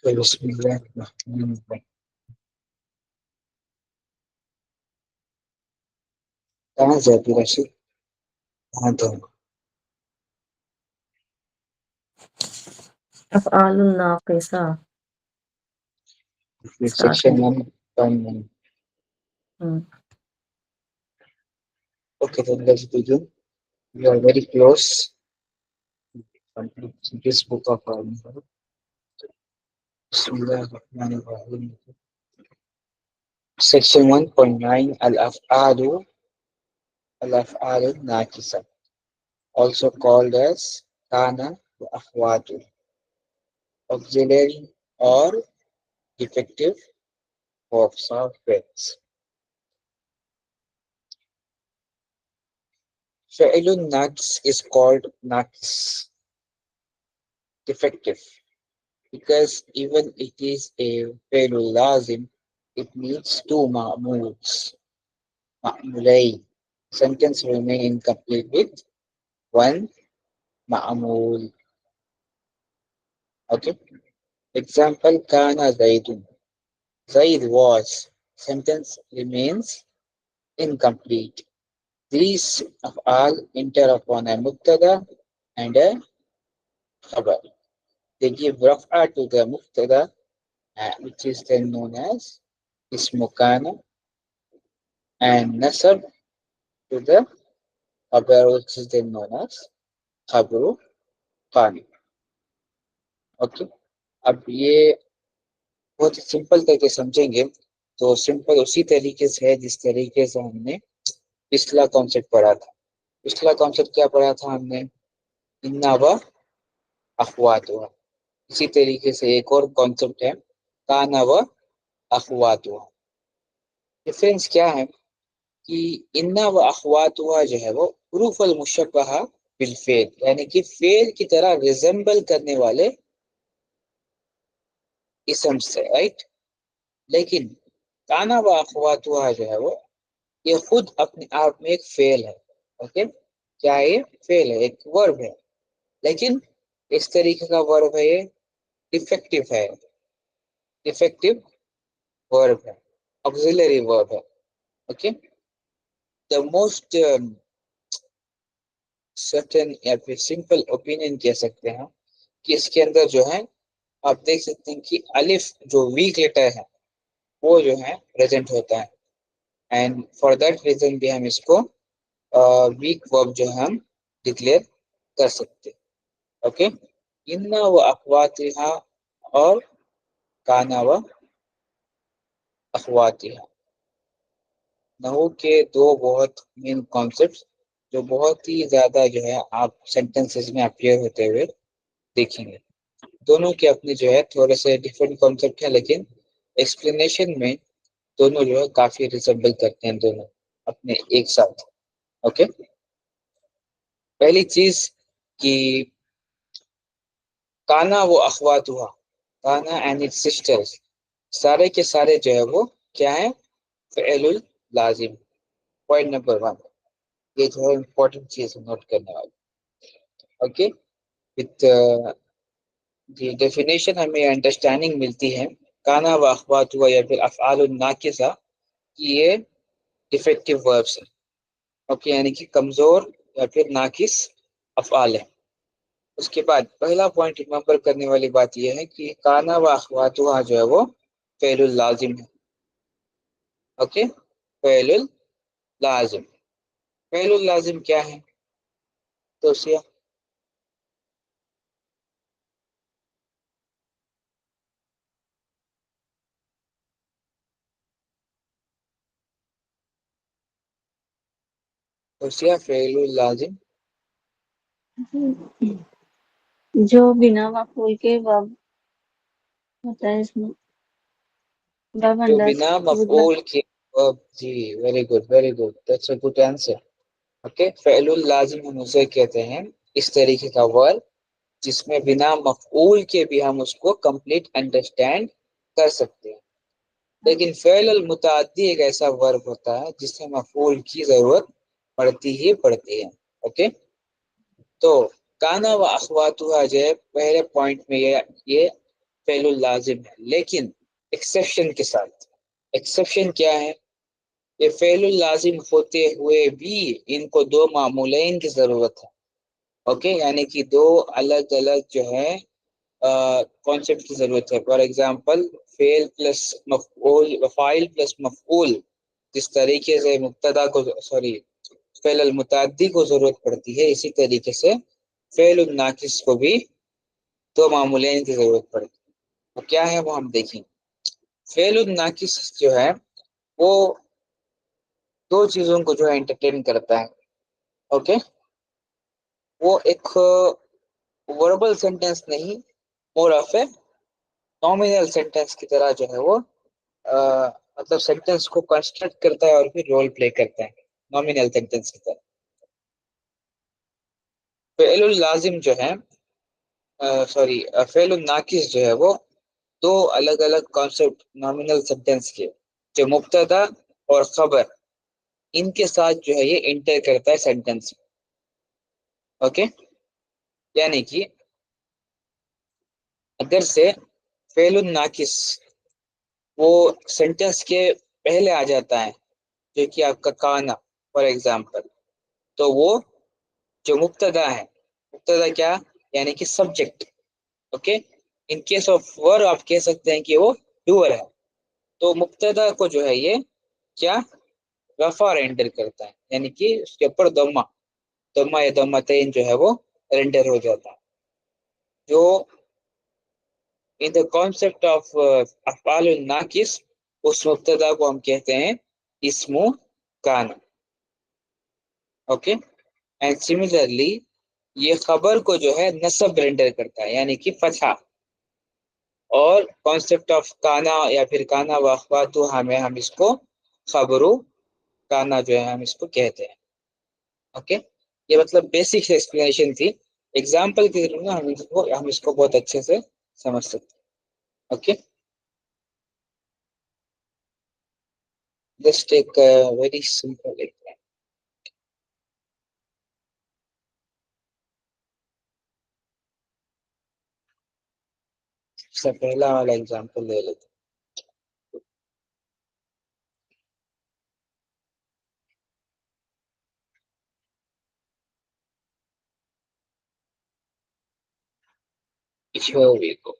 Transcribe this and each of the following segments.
بسم اللہ الرحمن الرحیم. کہاں جاتی راشد؟ کہاں تو افعال الناقصہ section 1.1. Okay, then let's begin. We are very close. This book of Bismillah ar-Rahman ar-Rahim. Section 1.9 Al-Af'alu Al-Naqisa, also called as Kana wa Akhwatu, auxiliary or defective verbs or verbs. Fa'ilun naqis is called naqis, defective, because even it is a fa'ilul lazim, it needs two ma'muls, ma'mulay. Sentence remain incomplete with one ma'mul. Okay. Example, kana Zaidun. Zaid was. Sentence remains incomplete. These af'al enter upon a mubtada and a khabar. They give raf'a to the mubtada, which is then known as ismu kana, and nasab to the khabar, which is then known as khabru kana. Okay. اب یہ بہت ہی simple کر کے سمجھیں گے تو simple اسی طریقے سے ہے جس طریقے سے ہم نے پچھلا کانسیپٹ پڑھا تھا. پچھلا کانسیپٹ کیا پڑھا تھا ہم نے؟ انا و اخواتها. اسی طریقے سے ایک اور کانسیپٹ ہے کانا و اخواتها. ڈفرینس کیا ہے کہ انا و اخواتها جو ہے وہ حروف المشبہہ بالفعل، یعنی کہ فعل کی طرح ریزمبل کرنے والے اسم سے، رائٹ. لیکن کانا و اخواتها جو ہے وہ یہ خود اپنے آپ میں ایک فعل ہے. اوکے، کیا یہ فعل ہے، ایک ورب ہے، لیکن اس طریقے کا ورب ہے، یہ ڈیفیکٹو ہے، ڈیفیکٹو ورب ہے، آکسیلری ورب ہے. اوکے. دا موسٹ سرٹن یا پھر سمپل اوپینین کہہ سکتے ہیں کہ اس کے اندر جو ہے آپ دیکھ سکتے ہیں کہ الف جو ویک لیٹر ہے وہ جو ہے پریزنٹ ہوتا ہے، اینڈ فار دیٹ ریزن بھی ہم اس کو ویک ورب جو ہم ڈکلیئر کر سکتے. اوکے. انا و اخواتها اور کانا و اخواتها، نحو کے دو بہت مین کانسیپٹ جو بہت ہی زیادہ جو ہے آپ سینٹینسز میں اپیئر ہوتے ہوئے دیکھیں گے. دونوں کے اپنے جو ہے تھوڑے سے ڈفرینٹ کانسیپٹ ہیں، لیکن ایکسپلینیشن میں دونوں جو ہے کافی ریزمبل کرتے ہیں دونوں اپنے ایک ساتھ. اوکے. پہلی چیز کہ کانا و اخواتها، کانا اینڈ اٹس سسٹرز، سارے کے سارے جو ہے وہ کیا ہیں؟ فعل اللازم. پوائنٹ نمبر 1، یہ جو ہے امپورٹنٹ چیز نوٹ کرنے والی. اوکے. وتھ دی ڈیفینیشن ہمیں انڈرسٹینڈنگ ملتی ہے کانا و اخواتها یا پھر افعال الناقصہ کہ یہ ڈیفیکٹو وربس ہیں. اوکے، یعنی کہ کمزور یا پھر ناقص افعال ہیں. اس کے بعد پہلا پوائنٹ ریممبر کرنے والی بات یہ ہے کہ کانا و اخواتها جو ہے وہ فعل اللازم ہے. اوکے. فعل اللازم، فعل اللازم کیا ہے؟ توسیہ. توسیہ فعل اللازم جو بنا مفعول کے ورب ہوتا ہے، اس میں ورب جو اندر بنا مفعول کے جی very good, very good, that's a good answer. Okay. فعل اللازم ہم اسے کہتے ہیں اس طریقے کا ورب جس میں بنا مفعول کے بھی ہم اس کو کمپلیٹ انڈرسٹینڈ کر سکتے ہیں. لیکن فعل المتعدی ایک ایسا ورب ہوتا ہے جس میں مفعول کی ضرورت پڑتی ہی پڑتی ہے. اوکے. تو کانا و اخواتها جو ہے پہلے پوائنٹ میں یہ فعل اللازم ہے، لیکن ایکسیپشن کے ساتھ۔ ایکسیپشن کیا ہے؟ یہ فعل اللازم ہوتے ہوئے بھی ان کو دو معمولین کی ضرورت ہے۔ اوکے، یعنی کہ دو الگ الگ جو ہے کانسیپٹ کی ضرورت ہے۔ فار ایگزامپل فعل پلس مفعول، فاعل پلس مفعول، جس طریقے سے مبتدا کو فعل المتعدی کو ضرورت پڑتی ہے، اسی طریقے سے فعل الناقص کو بھی دو معمولین کی ضرورت پڑتی ہے۔ وہ کیا ہے وہ ہم دیکھیں۔ فعل الناقص جو ہے وہ دو چیزوں کو جو ہے انٹرٹین کرتا ہے۔ اوکے، وہ ایک وربل سینٹینس نہیں، more of a nominal sentence کی طرح جو ہے وہ مطلب سینٹینس کو کنسٹرکٹ کرتا ہے اور پھر رول پلے کرتا ہے نومینل سینٹینس کی طرح۔ فعل اللازم جو ہے فعل الناقص جو ہے وہ دو الگ الگ کانسیپٹ نومینل سینٹینس کے، جو مبتدا اور خبر، ان کے ساتھ جو ہے یہ انٹر کرتا ہے سینٹینس میں۔ اوکے، یعنی کہ اگر سے فعل الناقص وہ سینٹینس کے پہلے آ جاتا ہے، جو کہ آپ کا کانا فار ایگزامپل، تو وہ جو مبتدا ہے، مبتدا کیا یعنی کہ subject. Okay, in case of were آپ کہہ سکتے ہیں کہ وہ ڈوئر ہے، تو مبتدا کو جو ہے یہ کیا رفع رینڈر کرتا ہے، یعنی کہ اس کے اوپر ضمہ یا ضمتین جو ہے وہ رینڈر ہو جاتا ہے۔ جو in the concept of افعال الناقص، اس مبتدا کو ہم کہتے ہیں اسم کان۔ اوکے، اینڈ سملرلی یہ خبر کو جو ہے نصب رینڈر کرتا ہے، یعنی کہ فتحہ۔ اور کانسیپٹ آف کانا یا پھر کانا و اخواتہ میں ہم اس کو خبرو کانا جو ہے ہم اس کو کہتے ہیں۔ اوکے، یہ مطلب بیسک ایکسپلینیشن تھی، ایگزامپل کے ذریعے ہم اس کو بہت اچھے سے سمجھ سکتے ہیں۔ Okay, let's take a very simple example. سب سے پہلا والا ایگزامپل لے لیتے ہیں۔ Here we go.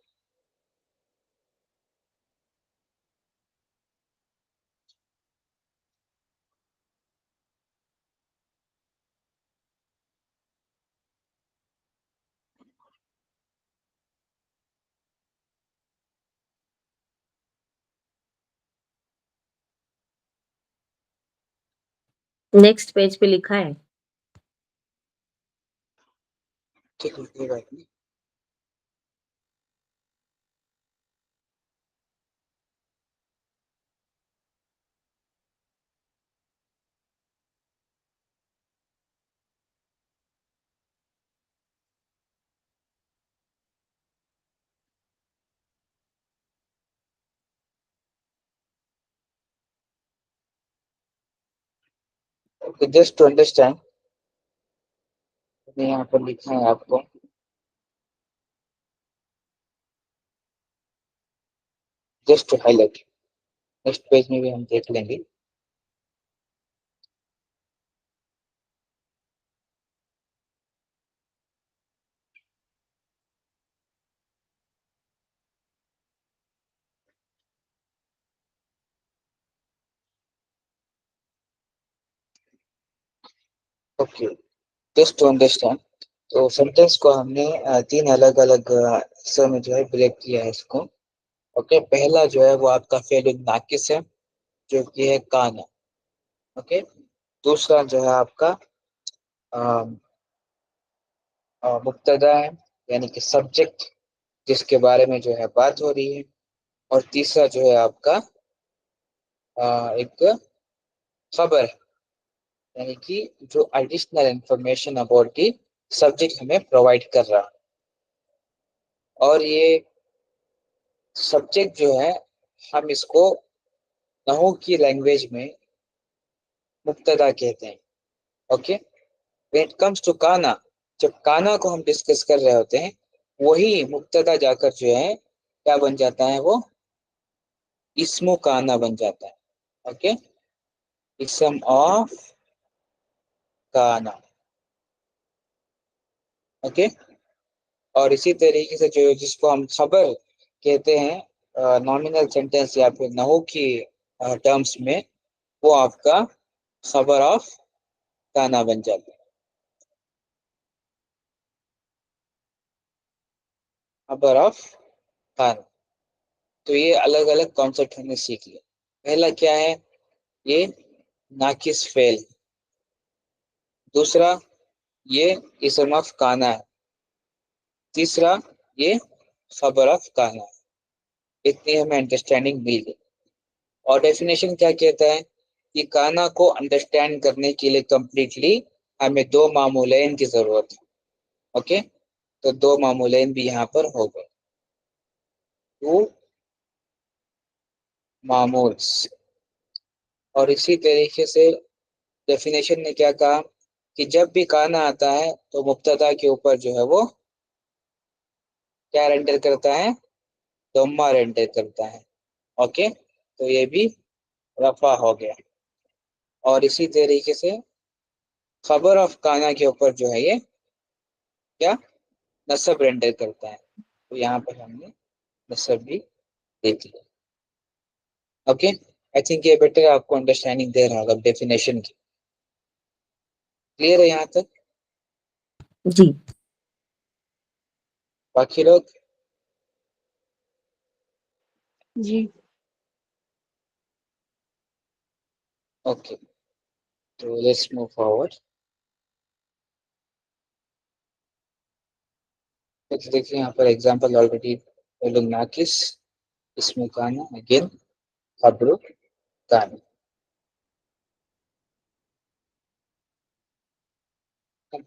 Next page پہ لکھا ہے۔ ٹھیک ہے، کوئی بات نہیں۔ جسٹ ٹو انڈرسٹینڈ، میں یہاں پر لکھا ہے آپ کو just to highlight, next page میں بھی ہم دیکھ لیں گے۔ اوکے، جسٹ ٹو انڈرسٹینڈ، تو سینٹینس کو ہم نے تین الگ الگ حصوں میں جو ہے بریک کیا ہے اس کو۔ اوکے، پہلا جو ہے وہ آپ کا فعل الناقص ہے، جو کہ ہے کانا۔ اوکے، دوسرا جو ہے آپ کا مبتدا ہے، یعنی کہ سبجیکٹ، جس کے بارے میں جو ہے بات ہو رہی ہے۔ اور تیسرا جو ہے آپ کا ایک خبر ہے، یعنی کہ جو additional information about the subject ہمیں پرووائڈ کر رہا ہے۔ اور یہ سبجیکٹ جو ہے ہم اس کو نحو کی لینگویج میں مبتدا کہتے ہیں۔ Okay, when it comes to کانا، جب کانا کو ہم ڈسکس کر رہے ہوتے ہیں، وہی مبتدا جا کر جو ہے کیا بن جاتا ہے وہ اسم کانا بن جاتا ہے. اوکے, اسم آف کانا. اوکے, اور اسی طریقے سے جو جس کو ہم خبر کہتے ہیں نامینل سینٹینس یا پھر نحو کی ٹرمز میں, وہ آپ کا خبر آف کانا بن جاتا ہے. خبر آف کانا. تو یہ الگ الگ کانسیپٹ ہم نے سیکھ لیا. پہلا کیا ہے, یہ ناقص فعل. دوسرا یہ اسم آف کانا ہے. تیسرا یہ خبر آف کانا ہے. اتنی ہمیں انڈرسٹینڈنگ مل گئی. اور ڈیفینیشن کیا کہتا ہے کہ کانا کو انڈرسٹینڈ کرنے کے لیے کمپلیٹلی ہمیں دو معمولین کی ضرورت ہے. اوکے, تو دو معمولین بھی یہاں پر ہو گئے, ٹو معمولس. اور اسی طریقے سے ڈیفینیشن نے کیا کہا کہ جب بھی کانا آتا ہے تو مبتدا کے اوپر جو ہے وہ کیا رینڈر کرتا ہے, ضمہ رینڈر کرتا ہے. اوکے, تو یہ بھی رفع ہو گیا. اور اسی طریقے سے خبر آف کانا کے اوپر جو ہے یہ کیا نصب رینڈر کرتا ہے. تو یہاں پر ہم نے نصب بھی دیکھ لیا. اوکے, آئی تھنک یہ بیٹر آپ کو انڈرسٹینڈنگ دے رہا ہوگا ڈیفینیشن کی. کلیئر ہے یہاں تک؟ جی. باقی لوگ جی. اوکے, تو لیٹس موو فارورڈ. دیکھیے یہاں پر ایگزامپل آلریڈی ناقص, اسم کانا, اگین خبر کانا.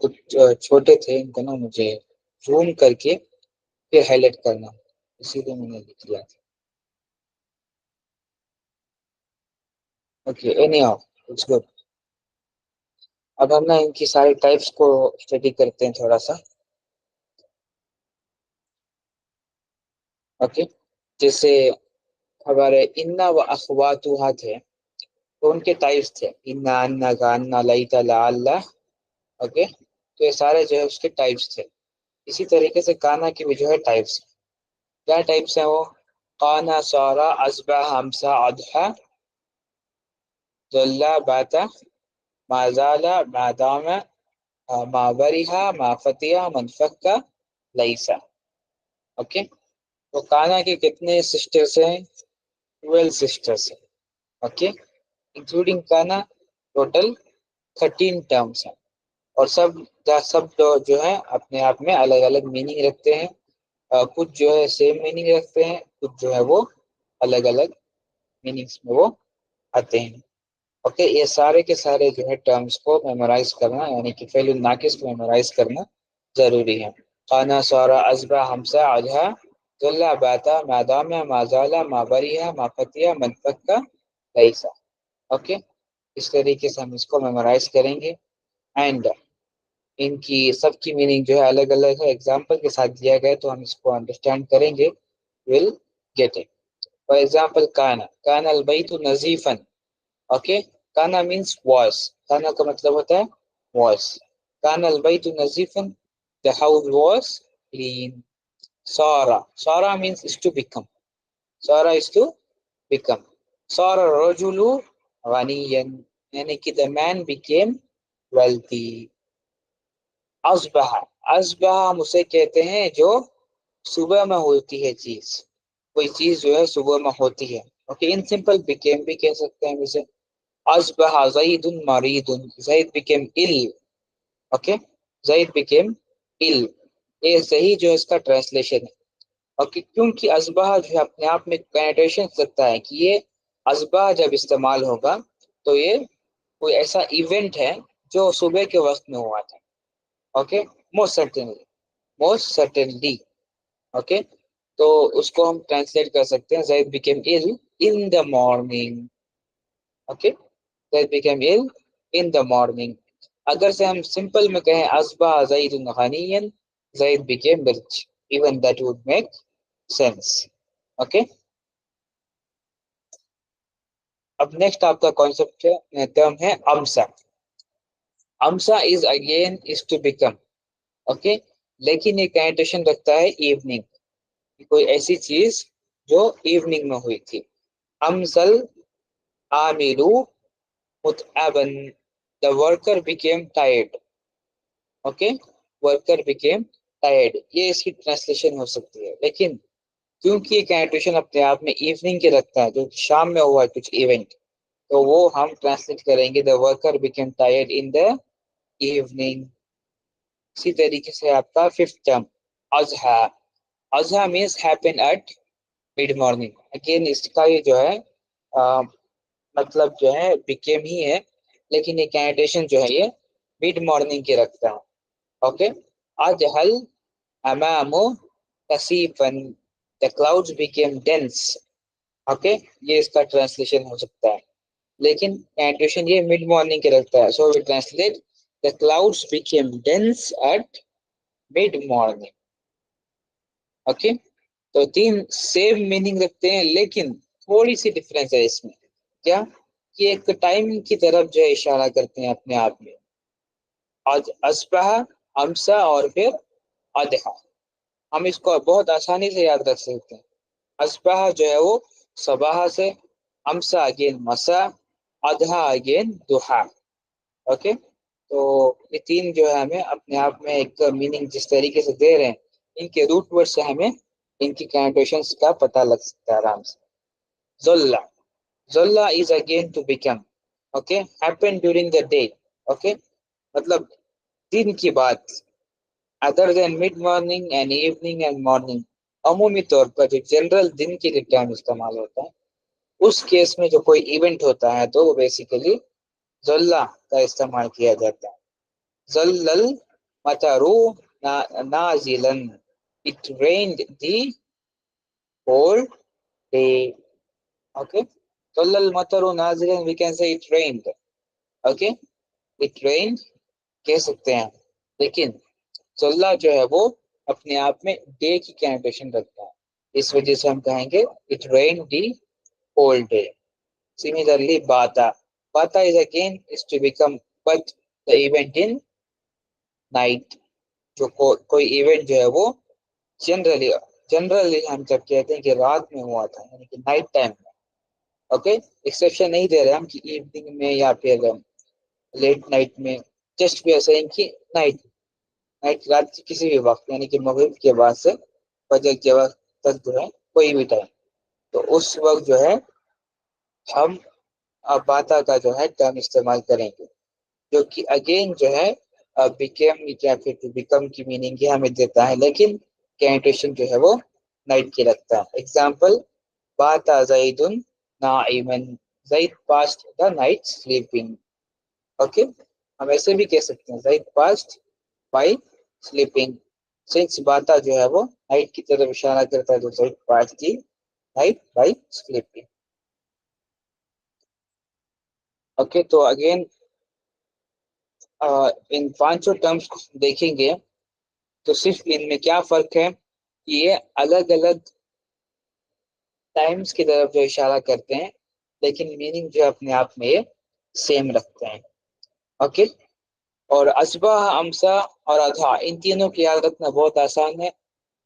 کچھ چھوٹے تھے, ان کو نا مجھے زوم کر کے پھر ہائی لائٹ کرنا, اسی لیے میں نے لکھ لیا تھا. Okay, anyhow it's good. اب ہم نا ان کی ساری ٹائپس کو اسٹڈی کرتے ہیں تھوڑا سا. اوکے, جیسے ہمارے انا و اخواتها تھے, تو ان کے ٹائپس تھے انا, انا کا, انا, لیتا, لعل. اوکے, تو یہ سارے جو ہے اس کے ٹائپس تھے. اسی طریقے سے کانا کی بھی جو ہے ٹائپس. کیا ٹائپس ہیں وہ؟ کانا, سارا, اصبح, ہمسا, اضحا, ظلا, باتا, ما زال, ما دام, ما برها, ما فتح, من فکا, لیسا. اوکے, تو کانا کے کتنے سسٹرز ہیں؟ 12 سسٹرز ہیں. اوکے, انکلوڈنگ کانا ٹوٹل 13 ٹرمس ہیں. اور سب جو ہے اپنے آپ میں الگ الگ میننگ رکھتے ہیں. کچھ جو ہے سیم میننگ رکھتے ہیں, کچھ جو ہے وہ الگ الگ میننگس میں وہ آتے ہیں. اوکے, یہ سارے کے سارے جو ہے ٹرمز کو میمورائز کرنا, یعنی کہ فعل الناقص کو میمورائز کرنا ضروری ہے. کانا, سارا, اصبح, ہمسا, اضحا, ظلا, باتا, ما دام, ما زال, ما برها, ما فتح, من فکا, لیسا. اوکے, اس طریقے سے ہم اس کو میمورائز کریں گے. اینڈ ان کی سب کی میننگ جو ہے الگ الگ ہے, ایگزامپل کے ساتھ دیا گیا تو ہم اس کو انڈرسٹینڈ کریں گے, will get it. For example کانا, کانا البیت نظیفا. اوکے, کانا مینس واز. کانا کا مطلب ہوتا ہے واز. کانا البیت نظیفا, the house was clean. سارا, سارا means is to become. سارا is to become. سارا الرجل غنيا, یعنی کہ the man became wealthy. اصبح, اصبح ہم اسے کہتے ہیں جو صبح میں ہوتی ہے چیز, کوئی چیز جو ہے صبح میں ہوتی ہے. اوکے, ان سمپل became بھی کہہ سکتے ہیں اسے. اصبح زید مريض, زید became ill. اوکے, زید became ill. یہ صحیح جو ہے اس کا ٹرانسلیشن ہے. اوکے, کیونکہ اصبح جو ہے اپنے آپ میں کنوٹیشن رکھتا ہے کہ یہ اصبح جب استعمال ہوگا تو یہ کوئی ایسا ایونٹ ہے جو صبح کے وقت میں ہوا تھا. Okay, most certainly, most certainly. Okay, تو اس کو ہم ٹرانسلیٹ کر سکتے ہیں زید became ill in the morning. Okay, Zaid became ill in the morning. اگر سے ہم سمپل میں کہیں اصبح زید غنیا, Zaid became rich, even that would make sense. Okay. اب نیکسٹ آپ کا کانسیپٹ ٹرم ہے امسا. امسا is again is to become. Okay, لیکن یہ کنوٹیشن رکھتا ہے ایوننگ, کوئی ایسی چیز جو ایوننگ میں ہوئی تھی. امسل عاملو متعبا, the worker became tired. Okay, worker became tired, یہ اس کی ٹرانسلیشن ہو سکتی ہے. لیکن کیونکہ یہ کنوٹیشن اپنے آپ میں ایوننگ کے رکھتا ہے, جو شام میں ہوا ہے کچھ ایونٹ, تو وہ ہم ٹرانسلیٹ کریں گے the worker became tired in the evening. اسی طریقے سے آپ کا ففتھ ٹرم اضحیٰ. اضحیٰ means happen at mid morning. Again اس کا یہ جو ہے مطلب جو ہے became ہی ہے, لیکن یہ کنوٹیشن جو ہے یہ مڈ مارننگ کے رکھتا ہے. اوکے, اضحل امام کثیفا, the clouds became dense. Okay, یہ اس کا ٹرانسلیشن ہو سکتا ہے, لیکن کنوٹیشن یہ مڈ مارننگ کے رکھتا ہے. So we translate the clouds became dense at mid morning. Okay, تو تین سیم میننگ رکھتے ہیں, لیکن تھوڑی سی ڈفرینس ہے اس میں. کیا کہ ایک ٹائم کی طرف جو ہے اشارہ کرتے ہیں اپنے آپ میں. آج اصبح, امسا اور پھر اضحیٰ, ہم اس کو بہت آسانی سے یاد رکھ سکتے ہیں. اصبح جو ہے وہ صباح سے, امسا اگین مسا, اضحیٰ اگین ضحیٰ. اوکے, تو یہ تین جو ہے ہمیں اپنے آپ میں ایک میننگ جس طریقے سے دے رہے ہیں, ان کے روٹ ورڈ سے ہمیں ان کی کنوٹیشنز کا پتہ لگ سکتا ہے آرام سے. ذلہ, ذلہ is again to become. Okay, happen during the day. Okay, مطلب دن کی بات, other than mid morning and evening and morning. عمومی طور پر جو جنرل دن کے لیے ٹائم استعمال ہوتا ہے, اس کیس میں جو کوئی ایونٹ ہوتا ہے تو وہ بیسیکلی ذلہ کا استعمال کیا جاتا ہے. ذلل مطرو نازلا, it rained the whole day. Okay, ذلل مطرو نازلا, we can say it rained. Okay, it rained کہہ سکتے ہیں, لیکن ذلہ جو ہے وہ اپنے آپ میں ڈے کی کنوٹیشن رکھتا ہے, اس وجہ سے ہم کہیں گے it rained the whole day. Similarly, bata, bata is again is to become, but the event in night. جو کوئی ایونٹ جو ہے وہ جنرلی ہم جب کہتے ہیں کہ رات میں ہوا تھا, یعنی کہ نائٹ ٹائم میں. اوکے, ایکسیپشن نہیں دے رہے ہم کہ ایوننگ میں یا پھر لیٹ نائٹ میں, جسٹ وی آر سیئنگ کہ نائٹ رات کے کسی بھی وقت, یعنی کہ مغرب کے بعد سے فجر کے وقت تک جو ہے کوئی بھی ٹائم, تو اس وقت جو ہے ہم باتا کا جو ہے ٹرم استعمال کریں گے, جو کہ اگین جو ہے بیکم یا پھر ٹو بیکم کی میننگ یہ ہمیں دیتا ہے, لیکن کنوٹیشن جو ہے وہ نائٹ کی رکھتا ہے. ایگزامپل, باتا زید نائما, Zaid passed the night sleeping. Okay, ہم ایسے بھی کہہ سکتے ہیں Zaid passed by sleeping, since باتا جو ہے وہ نائٹ کی طرف اشارہ کرتا ہے, تو Zaid passed the night by sleeping. Okay, تو اگین ان پانچوں ٹرمز کو دیکھیں گے تو صرف ان میں کیا فرق ہے کہ یہ الگ الگ ٹائمز کی طرف جو اشارہ کرتے ہیں, لیکن میننگ جو اپنے آپ میں یہ سیم رکھتے ہیں. اوکے, اور اصبح, امسا اور اضحیٰ, ان تینوں کی یاد رکھنا بہت آسان ہے,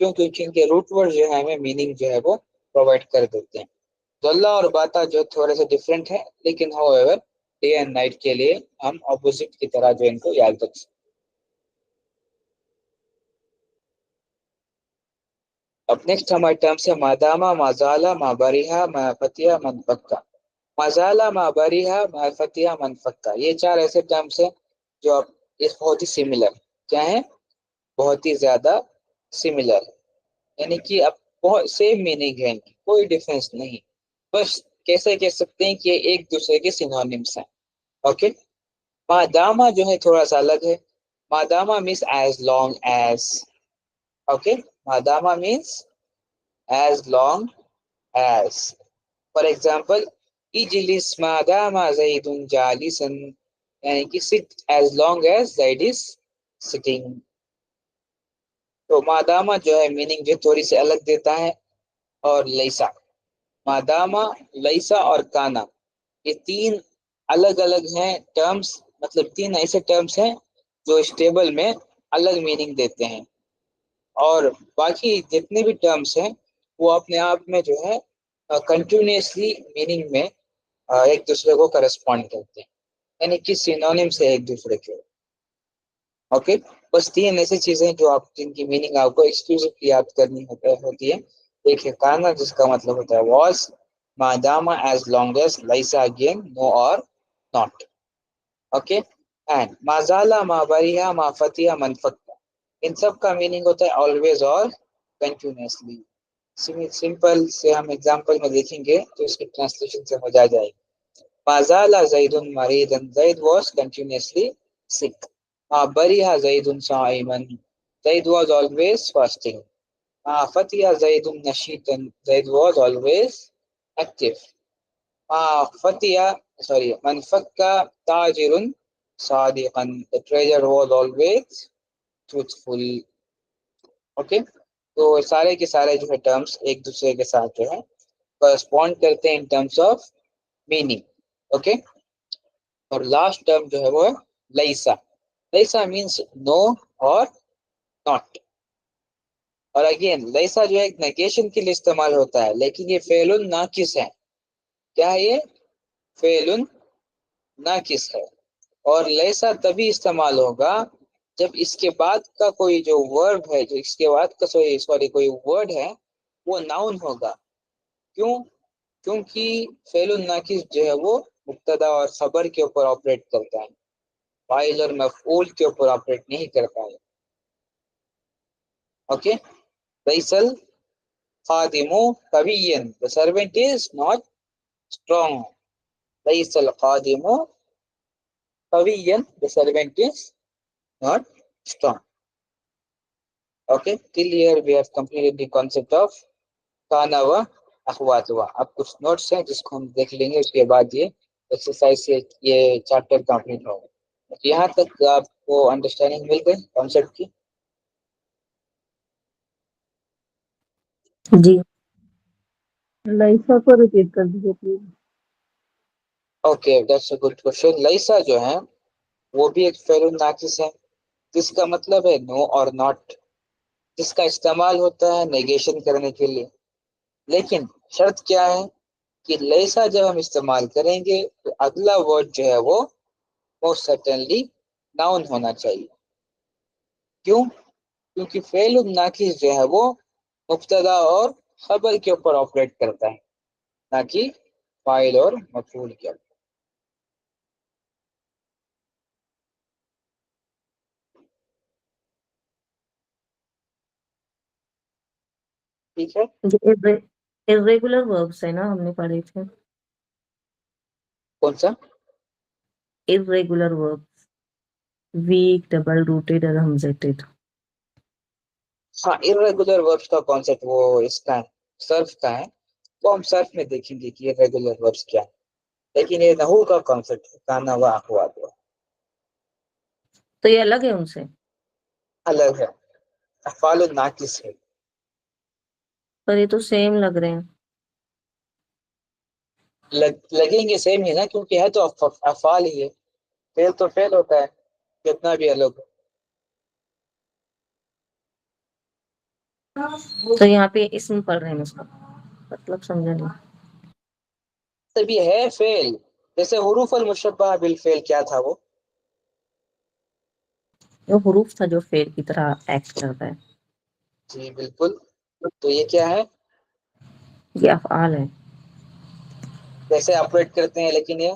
کیونکہ ان کے روٹ ورڈ جو ہے ہمیں میننگ جو ہے وہ پرووائڈ کر دیتے ہیں. ذلہ اور باتا جو تھوڑے سے ڈفرینٹ ہے, لیکن how ever day and night کے لیے ہم اپوزٹ کی طرح جو ان کو یاد رکھ سکتے. اب نیکسٹ ہمارے ٹرم سے ماداما, مازالا, مابریہا, مافتیا, منفکا. مازالا, مابریہا, مافتیا, منفکا, یہ چار ایسے ٹرمس ہیں جو بہت ہی سملر, کیا ہیں, بہت ہی زیادہ سملر, یعنی کہ اب بہت سیم میننگ ہے, کوئی ڈفرینس نہیں, بس کیسے کہہ سکتے ہیں کہ ایک دوسرے کے سینونیمس ہیں. اوکے, ماداما جو ہے تھوڑا سا الگ ہے. ماداما means as long as. Okay, ماداما means as long as. For example, اجلس ماداما زید جالسا, یعنی کہ sit as long as Zaid is sitting. تو ماداما جو ہے میننگ جو تھوڑی سی الگ دیتا ہے, اور لیسا. ماداما، لیسا اور کانا، یہ تین الگ الگ ہیں ٹرمز، مطلب تین ایسے ٹرمز ہیں جو اس ٹیبل میں الگ میننگ دیتے ہیں، اور باقی جتنے بھی ٹرمز ہیں وہ اپنے آپ میں جو ہے کنٹینیوسلی میننگ میں ایک دوسرے کو کرسپونڈ کرتے ہیں، یعنی کہ سینونیم سے ایک دوسرے کے. اوکے، بس تین ایسی چیزیں جو آپ جن کی میننگ آپ کو ایکسکلوسیولی یاد کرنی ہوتی ہے. ایک ہے کانا جس کا مطلب ہوتا ہے واز، ماداما ایز لانگ ایز، لیسا اگین نو اور ناٹ. اوکے، اینڈ مازالا، ما بریہا، ما فتیہ، من فکا، ان سب کا میننگ ہوتا ہے آلویز اور کنٹینیوسلی. سمپل سے ہم ایگزامپل میں دیکھیں گے تو اس کی ٹرانسلیشن سے ہو جائے گی. مازالا زید مریضا، زید واز کنٹینیوسلی sick. بریہ زید صائما، زید واز always fasting. فتح زید نشیطا، زید was always active. من فکا تاجر صادقا، the treasurer was always truthful. Okay, تو سارے کے سارے جو ہے ٹرمز ایک دوسرے کے ساتھ جو ہے کرسپونڈ کرتے ہیں in terms of meaning. Okay, اور لاسٹ ٹرم جو ہے وہ لیسا. لیسا مینس نو اور ناٹ. اور اگین لیسا جو ہے نیگیشن کے لیے استعمال ہوتا ہے، لیکن یہ فعل ناقص ہے. کیا ہے یہ؟ فعل ناقص ہے. اور لیسا تبھی استعمال ہوگا جب اس کے بعد کا کوئی جو ورب ہے، جو اس کے بعد کا کوئی ورڈ ہے وہ ناؤن ہوگا. کیوں؟ کیونکہ فعل ناقص جو ہے وہ مبتدا اور خبر کے اوپر آپریٹ کرتا ہے، فاعل اور مفعول کے اوپر آپریٹ نہیں کرتا ہے. اوکے، لیسل خادم قویا، the servant is not strong. لیسل خادم قویا، the servant is not strong. Okay, till here we have completed the concept of کانا و اخواتوا. اب کچھ نوٹس ہیں جس کو ہم دیکھ لیں گے، اس کے بعد یہ ایکسرسائز سے یہ چیپٹر کمپلیٹ ہوگا. یہاں تک آپ کو انڈرسٹینڈنگ مل گئی کانسیپٹ کی؟ جی. لائفا کو ریپیٹ کر دیجیے please. Okay, that's a good question. لیسا جو ہے وہ بھی ایک فعل ناقص ہے جس کا مطلب ہے نو اور ناٹ، جس کا استعمال ہوتا ہے نیگیشن کرنے کے لیے. لیکن شرط کیا ہے کہ لیسا جب ہم استعمال کریں گے تو اگلا ورڈ جو ہے وہ موسٹ سرٹنلی ناؤن ہونا چاہیے. کیوں؟ کیونکہ فعل ناقص جو ہے وہ مبتدا اور خبر کے اوپر آپریٹ کرتا ہے، نہ کہ فاعل اور مفعول کے اوپر. ٹھیک ہے، irregular verbs ہے نا، ہم نے پڑھے تھے. کون سا؟ irregular verbs، weak, double rooted اور humzated. ہاں، irregular verbs کا کانسیپٹ وہ اس کا صرف کا ہے، وہ ہم صرف میں دیکھیں گے کہ irregular verbs کیا ہے. لیکن یہ نحو کا کانسیپٹ ہے، کانا و اخواتوا. تو یہ الگ ہے ان سے؟ الگ ہے، افعال ناقص ہے. پر یہ تو سیم لگ رہے ہیں. لگیں گے سیم ہی نا، کیونکہ ہے تو افعال ہی ہے. فعل تو فعل ہوتا ہے کتنا بھی الگ ہو. تو یہاں پہ اسم پڑھ رہے ہیں، اس کا مطلب سمجھا نہیں. تبھی ہے فعل، جیسے حروف المشبہ بالفعل کیا تھا وہ؟ وہ حروف تھا جو فعل کی طرح ایکٹ کرتا ہے. جی بالکل. تو یہ کیا ہے؟ یہ افعال ہے. کیسے آپریٹ کرتے ہیں لیکن یہ؟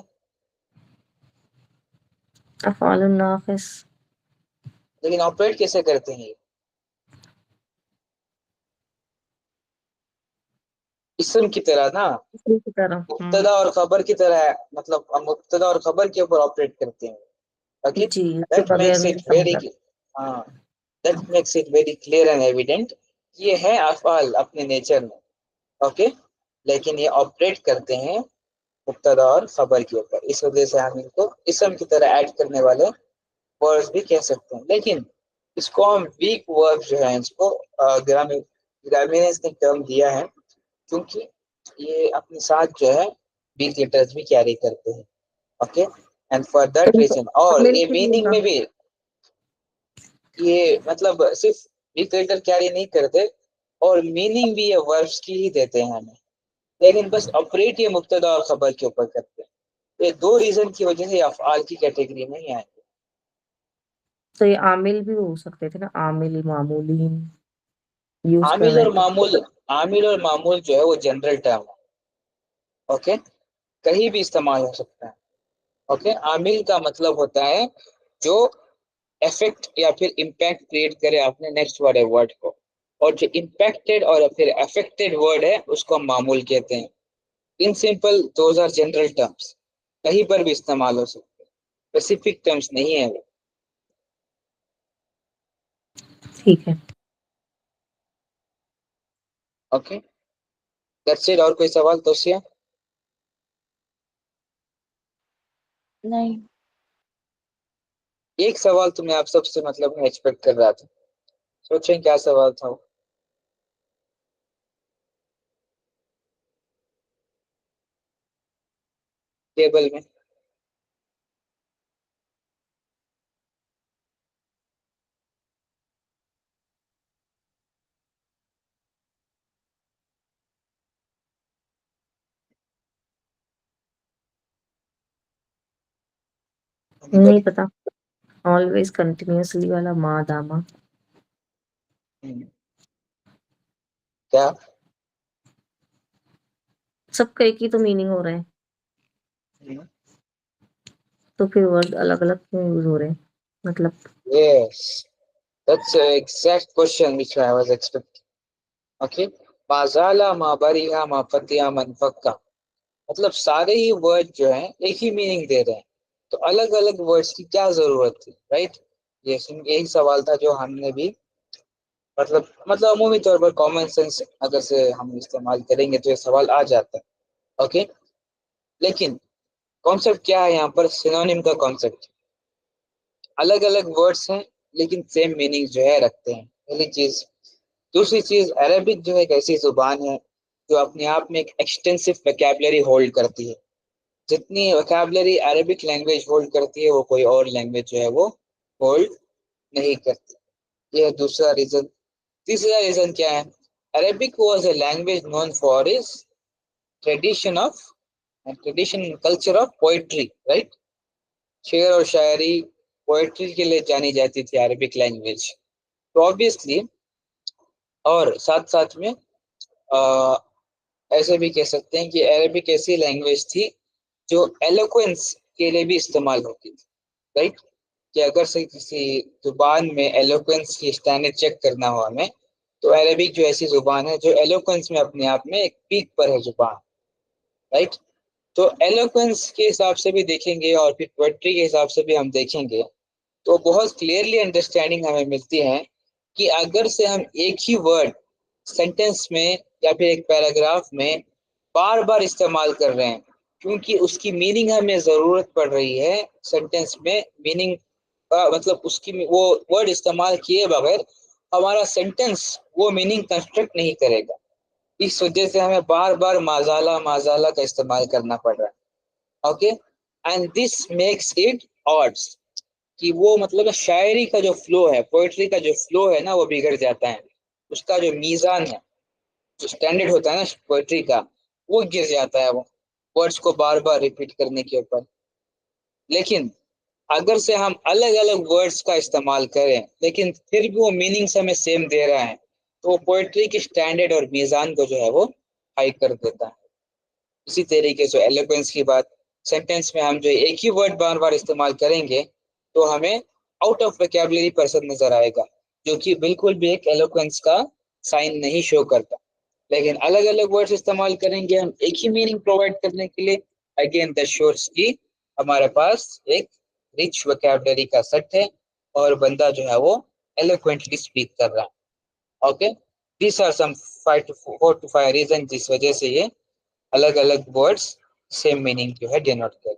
افعال الناقص. لیکن آپریٹ کیسے کرتے ہیں؟ اسم کی طرح نا، اسی کی طرح. مبتدا اور خبر کی طرح ہے، مطلب ہم مبتدا اور خبر کے اوپر آپریٹ کرتے ہیں. اوکے، جی، اس کے دیٹ بغیر میکس اٹ نہیں ویری سمجھا. ہاں that makes it very clear and evident. یہ ہے افعال اپنے نیچر میں. اوکے، لیکن یہ آپریٹ کرتے ہیں مبتدا اور خبر کے اوپر، اس وجہ سے ہم ان کو اسم کی طرح ایڈ کرنے والے ورڈز بھی کہہ سکتے ہیں. لیکن اس کو ہم ویک ورڈ جو ہیں، اس کو گرامر نے ٹرم دیا ہے کیونکہ یہ اپنے ساتھ جو ہے ویک لیٹرز بھی کیری کرتے ہیں. Okay and for that reason اور عامل یہ کے لیے میننگ نا، میں بھی یہ مطلب صرف ویک لیٹر کیری نہیں کرتے اور میننگ بھی یہ وربس کی ہی دیتے ہیں ہمیں، لیکن بس آپریٹ یہ مبتدا اور خبر کے اوپر کرتے ہیں. یہ دو ریزن کی وجہ سے یہ افعال کی کیٹیگری میں ہی آئیں گے. تو یہ عامل بھی ہو سکتے تھے نا، عامل معمولین یوز کر عامل رہے اور ہیں. معمول، عامل اور معمول جو ہے وہ جنرل ٹرم ہے. اوکے کہیں بھی استعمال ہو سکتا ہے. اوکے عامل کا مطلب ہوتا ہے جو افیکٹ یا پھر امپیکٹ کریٹ کرے اپنے نیکسٹ والے ورڈ کو، اور جو امپیکٹڈ اور پھر افیکٹڈ ورڈ ہے اس کو ہم معمول کہتے ہیں. In simple those are general terms, کہیں پر بھی استعمال ہو سکتے ہیں، اسپیسیفک ٹرمس نہیں ہے وہ. ٹھیک ہے. Okay that's it. اور کوئی سوال توسیہ؟ نہیں. ایک سوال تو میں آپ سب سے مطلب ایکسپیکٹ کر رہا تھا، سوچیں کیا سوال تھا وہ؟ ٹیبل میں نہیں پتا. آلویز کنٹینیوسلی والا ما داما. کیا سب کا ایک ہی تو میننگ ہو رہا ہے، تو پھر ورڈ الگ الگ کیوں یوز ہو رہے ہیں؟ مطلب Yes, that's the exact question which I was expecting. Okay, ما زال ما بریہ ما فتح من فکا، مطلب سارے ہی ورڈ جو ہیں ایک ہی میننگ دے رہے ہیں، تو الگ الگ ورڈز کی کیا ضرورت تھی؟ رائٹ، یہی سوال تھا جو ہم نے بھی مطلب عمومی طور پر کامن سینس اگر سے ہم استعمال کریں گے تو یہ سوال آ جاتا ہے. اوکے لیکن کانسیپٹ کیا ہے یہاں پر؟ سینونیم کا کانسیپٹ. الگ الگ ورڈز ہیں لیکن سیم میننگ جو ہے رکھتے ہیں، پہلی چیز. دوسری چیز عربک جو ہے ایک ایسی زبان ہے جو اپنے آپ میں ایک ایکسٹینسو ویکیبلری ہولڈ کرتی ہے. جتنی ویکیبلری عربک لینگویج ہولڈ کرتی ہے وہ کوئی اور لینگویج جو ہے وہ ہولڈ نہیں کرتی. یہ ہے دوسرا ریزن. تیسرا ریزن کیا ہے؟ Arabic was a language known for its tradition culture of poetry. Right, شعر اور شاعری پوئٹری کے لیے جانی جاتی تھی عربک لینگویج. تو آبویسلی اور ساتھ ساتھ میں ایسے بھی کہہ سکتے ہیں کہ عربک ایسی لینگویج تھی جو ایلوکوینس کے لیے بھی استعمال ہوتی تھی. رائٹ، کہ اگر سے کسی زبان میں ایلوکوینس کی اسٹینڈرڈ چیک کرنا ہو ہمیں، تو عربک جو ایسی زبان ہے جو ایلوکوینس میں اپنے آپ میں ایک پیک پر ہے زبان. رائٹ، تو ایلوکوینس کے حساب سے بھی دیکھیں گے اور پھر پوئٹری کے حساب سے بھی ہم دیکھیں گے تو بہت کلیئرلی انڈرسٹینڈنگ ہمیں ملتی ہے کہ اگر سے ہم ایک ہی ورڈ سینٹینس میں یا پھر ایک پیراگراف میں بار بار استعمال کر رہے ہیں کیونکہ اس کی میننگ ہمیں ضرورت پڑ رہی ہے سینٹینس میں، میننگ مطلب اس کی وہ ورڈ استعمال کیے بغیر ہمارا سینٹینس وہ میننگ کنسٹرکٹ نہیں کرے گا. اس وجہ سے ہمیں بار بار مازالہ کا استعمال کرنا پڑ رہا ہے. Okay and this makes it odds, کہ وہ مطلب شاعری کا جو فلو ہے، پوئٹری کا جو فلو ہے نا وہ بگڑ جاتا ہے. اس کا جو میزان ہے، جو اسٹینڈرڈ ہوتا ہے نا پوئٹری کا، وہ گر جاتا ہے وہ ورڈس کو بار بار ریپیٹ کرنے کے اوپر. لیکن اگر سے ہم الگ الگ ورڈس کا استعمال کریں لیکن پھر بھی وہ میننگس ہمیں سیم دے رہا ہے تو وہ پوئٹری کی اسٹینڈرڈ اور میزان کو جو ہے وہ ہائی کر دیتا ہے. اسی طریقے سے ایلوکوینس کی بات، سینٹینس میں ہم جو ایک ہی ورڈ بار بار استعمال کریں گے تو ہمیں آؤٹ آف ویکیبلری پرسن نظر آئے گا، جو کہ بالکل بھی ایک ایلوکوینس کا سائن نہیں شو کرتا. لیکن الگ الگ ورڈز استعمال کریں گے ہم ایک ہی میننگ پرووائڈ کرنے کے لیے، اگین دیٹ شوز کی ہمارے پاس ایک رچ ویکیبلری کا سیٹ ہے اور بندہ جو ہے وہ ایلوکوینٹلی اسپیک کر رہا ہے. Okay these are some 4 to 5 reason جس وجہ سے یہ الگ الگ ورڈز سیم میننگ جو ہے ڈینوٹ کرتے.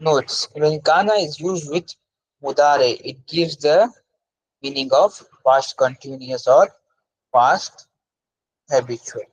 notes when kana is used with mudare it gives the meaning of past continuous or past habitual